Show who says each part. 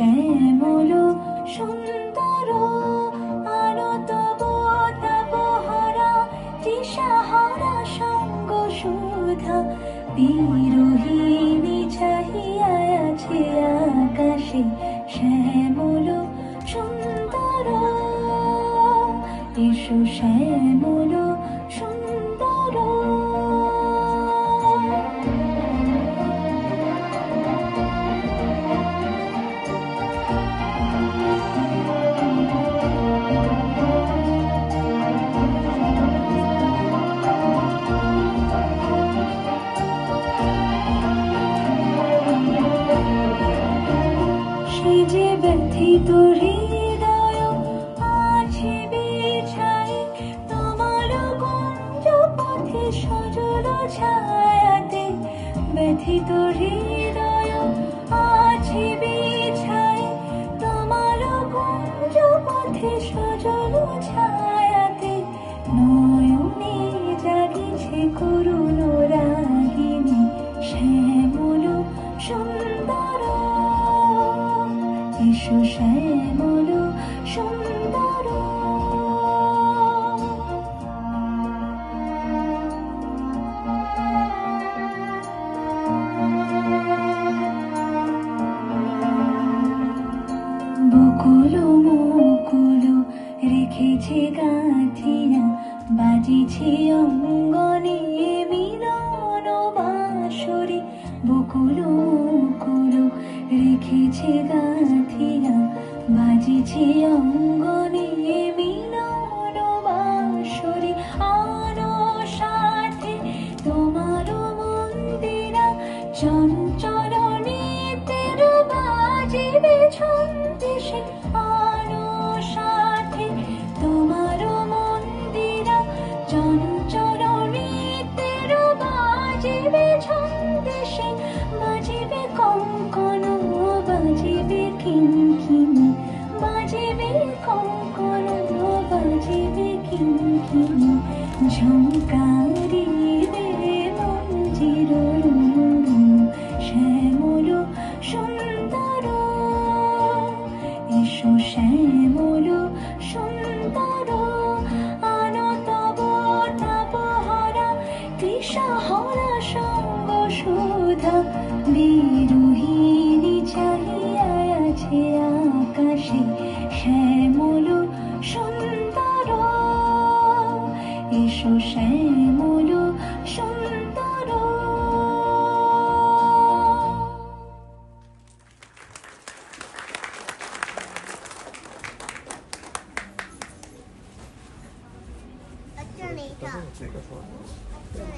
Speaker 1: শ্যামল সুন্দর আলো তব তাপহারা তৃষাহারা সঙ্গ সুধা বিরোহিণী চাহিয়া আছে আকাশে শ্যামল সুন্দর এসো শ্যামল সুন্দর সে যে ব্যথিত হৃদয় আছে বিছায় তোমার কুঞ্জ পথে সজল ছায়াতে ব্যথিত হৃদয় আছে বিছায় তোমার কুঞ্জ পথে সজল ছায়াতে নয়নে জাগিছে করুণ রাগিনী শ্যামল সুন্দর এসো শ্যামল সুন্দর বকুল মুকুল রেখেছে গাঁথিয়া বাজিছে অঙ্গনে মিলন বাঁশরি বকুল মুকুল রেখেছে গাঁথিয়া বাজিছে অঙ্গনে মিলন বাঁশরি আনো সাথে তোমার মন্দিরা চঞ্চল নিতের বাজিবে ছন্দেশে আনো সাথে তোমার মন্দিরা চঞ্চল নিতের বাজিবে ছন্দেশে বাজিবে কঙ্কন বাজিবে কিঙ্কিণী বাজিবে কঙ্কন বাজিবে কিঙ্কিণী ঝঙ্কারিবে মঞ্জির শ্যামল সুন্দর এসো শ্যামল সুন্দর আলো তব তাপহারা তৃষাহারা সঙ্গ সুধা বিরোহিণী চাহিয়া আছে আকাশে শ্যামল সুন্দর এসো শ্যামল সুন্দর
Speaker 2: 这里的。